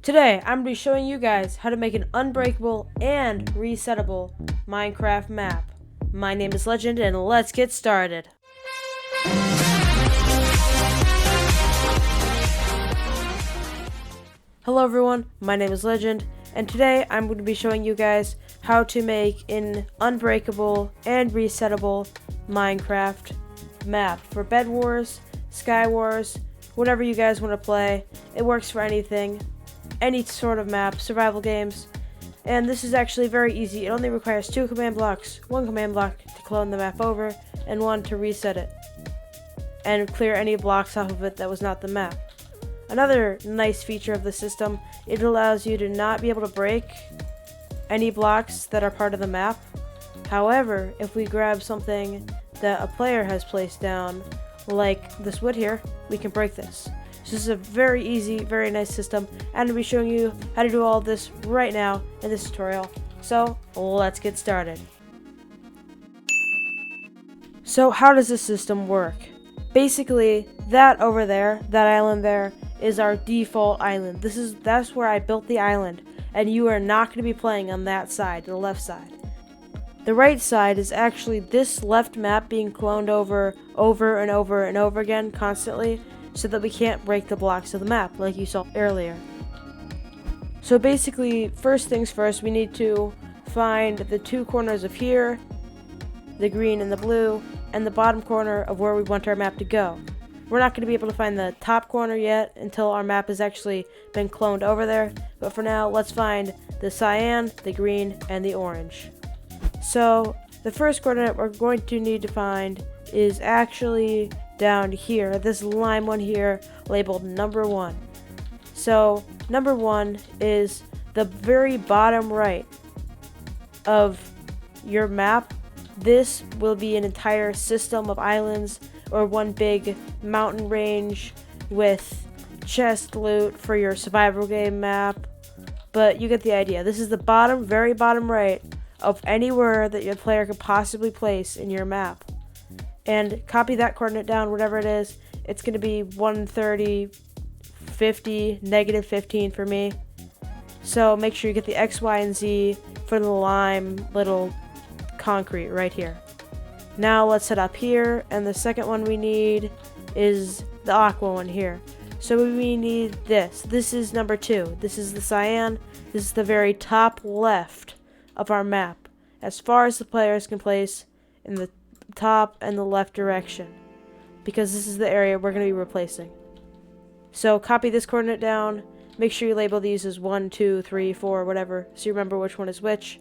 Today, I'm going to be showing you guys how to make an unbreakable and resettable Minecraft map. My name is Legend, and let's get started. Hello everyone, my name is Legend, and today I'm going to be showing you guys how to make an unbreakable and resettable Minecraft map for Bed Wars, Sky Wars, whatever you guys want to play. It works for anything. Any sort of map, survival games, and this is actually very easy. It only requires 2 command blocks, 1 command block to clone the map over, and 1 to reset it, and clear any blocks off of it that was not the map. Another nice feature of the system, it allows you to not be able to break any blocks that are part of the map. However, if we grab something that a player has placed down, like this wood here, we can break this. This is a very easy, very nice system, and I'll be showing you how to do all this right now in this tutorial. So, let's get started. So, how does this system work? Basically, that over there, that island there, is our default island. That's where I built the island, and you are not going to be playing on that side, the left side. The right side is actually this left map being cloned over and over and over again constantly, so that we can't break the blocks of the map like you saw earlier. So basically, first things first, we need to find the 2 corners of here, the green and the blue, and the bottom corner of where we want our map to go. We're not going to be able to find the top corner yet until our map has actually been cloned over there, but for now, let's find the cyan, the green, and the orange. So the first coordinate we're going to need to find is actually down here, this lime one here, labeled number 1. So number 1 is the very bottom right of your map. This will be an entire system of islands, or one big mountain range with chest loot for your survival game map, but you get the idea. This is the bottom, very bottom right of anywhere that your player could possibly place in your map. And copy that coordinate down, whatever it is. It's going to be 130, 50, negative 15 for me. So make sure you get the X, Y, and Z for the lime little concrete right here. Now let's head up here, and the second one we need is the aqua one here. So we need this. This is number 2. This is the cyan. This is the very top left of our map, as far as the players can place in the top and the left direction, because this is the area we're going to be replacing. So copy this coordinate down, make sure you label these as 1, 2, 3, 4, whatever, so you remember which one is which.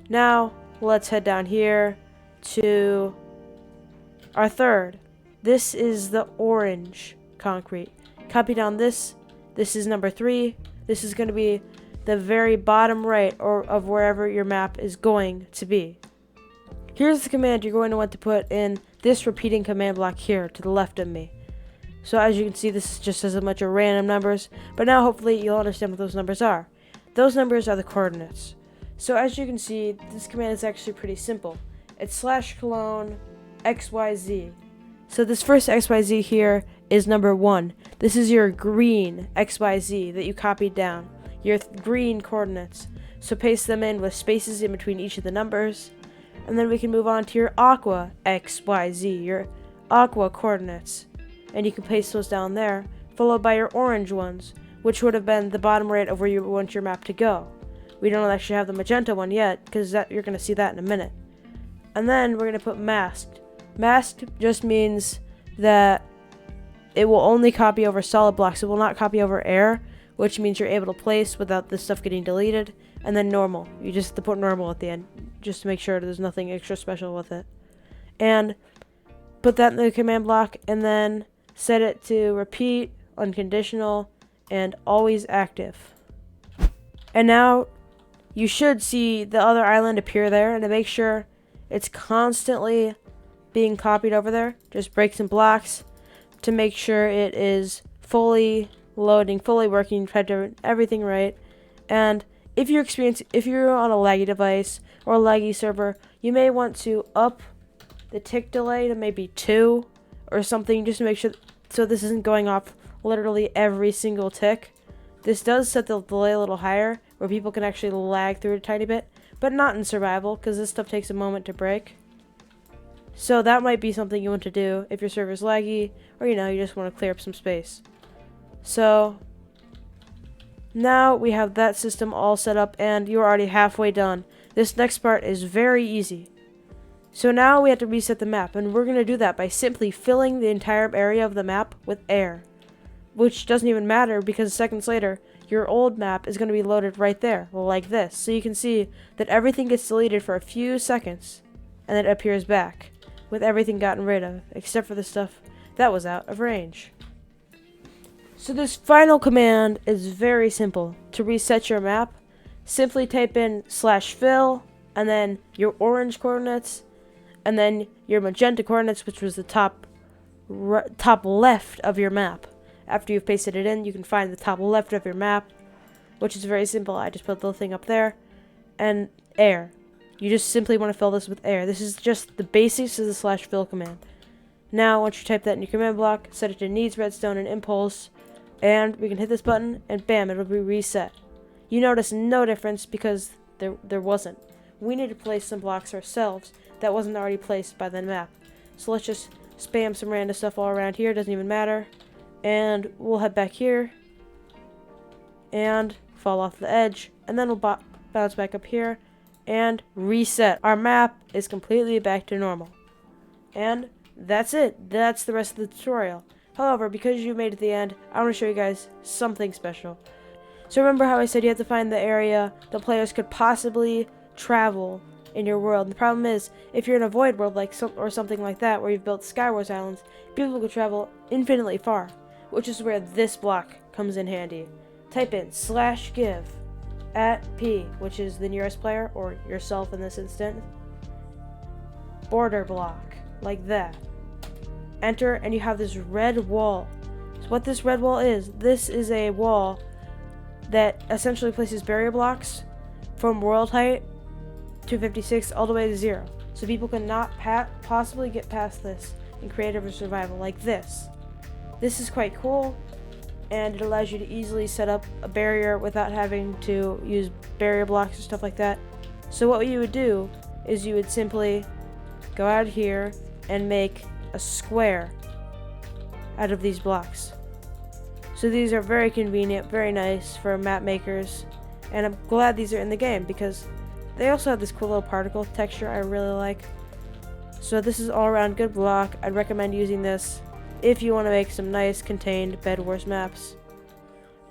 Now let's head down here to our third. This is the orange concrete. Copy down this. This is number 3. This is going to be the very bottom right of wherever your map is going to be. Here's the command you're going to want to put in this repeating command block here to the left of me. So as you can see, this just has a bunch of random numbers, but now hopefully you'll understand what those numbers are. Those numbers are the coordinates. So as you can see, this command is actually pretty simple. It's /clone XYZ. So this first XYZ here is number 1. This is your green XYZ that you copied down, your green coordinates. So paste them in with spaces in between each of the numbers. And then we can move on to your aqua XYZ, your aqua coordinates. And you can paste those down there, followed by your orange ones, which would have been the bottom right of where you want your map to go. We don't actually have the magenta one yet, because you're going to see that in a minute. And then we're going to put masked. Masked just means that it will only copy over solid blocks. It will not copy over air, which means you're able to place without this stuff getting deleted. And then normal. You just have to put normal at the end, just to make sure there's nothing extra special with it. And put that in the command block, and then set it to repeat, unconditional, and always active. And now you should see the other island appear there, and to make sure it's constantly being copied over there, just break some blocks to make sure it is fully loading, fully working, try to do everything right. And if you're on a laggy device or a laggy server, you may want to up the tick delay to maybe 2 or something, just to make sure so this isn't going off literally every single tick. This does set the delay a little higher, where people can actually lag through it a tiny bit, but not in survival, because this stuff takes a moment to break. So that might be something you want to do if your server's laggy, or you just want to clear up some space. So now we have that system all set up, and you're already halfway done. This next part is very easy. So now we have to reset the map, and we're going to do that by simply filling the entire area of the map with air. Which doesn't even matter, because seconds later, your old map is going to be loaded right there, like this. So you can see that everything gets deleted for a few seconds, and then it appears back, with everything gotten rid of, except for the stuff that was out of range. So this final command is very simple. To reset your map, simply type in /fill, and then your orange coordinates, and then your magenta coordinates, which was the top left of your map. After you've pasted it in, you can find the top left of your map, which is very simple. I just put the little thing up there. And air. You just simply want to fill this with air. This is just the basics of the /fill command. Now, once you type that in your command block, set it to needs, redstone, and impulse, and we can hit this button, and bam, it'll be reset. You notice no difference because there wasn't. We need to place some blocks ourselves that wasn't already placed by the map. So let's just spam some random stuff all around here, doesn't even matter. And we'll head back here and fall off the edge, and then we'll bounce back up here and reset. Our map is completely back to normal. And that's it. That's the rest of the tutorial. However, because you made it to the end, I want to show you guys something special. So remember how I said you have to find the area the players could possibly travel in your world. And the problem is, if you're in a void world or something like that, where you've built Skywars Islands, people could travel infinitely far, which is where this block comes in handy. Type in /give at P, which is the nearest player, or yourself in this instance. Border block, like that. Enter, and you have this red wall. So what this red wall is, this is a wall that essentially places barrier blocks from world height 256 all the way to 0. So people cannot possibly get past this in creative or survival like this. This is quite cool, and it allows you to easily set up a barrier without having to use barrier blocks or stuff like that. So what you would do is you would simply go out here and make a square out of these blocks. So these are very convenient, very nice for map makers, and I'm glad these are in the game because they also have this cool little particle texture I really like. So this is all around good block. I'd recommend using this if you want to make some nice contained Bed Wars maps.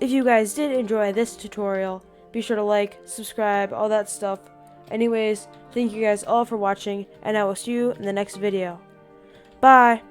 If you guys did enjoy this tutorial, be sure to like, subscribe, all that stuff. Anyways, thank you guys all for watching, and I will see you in the next video. Bye!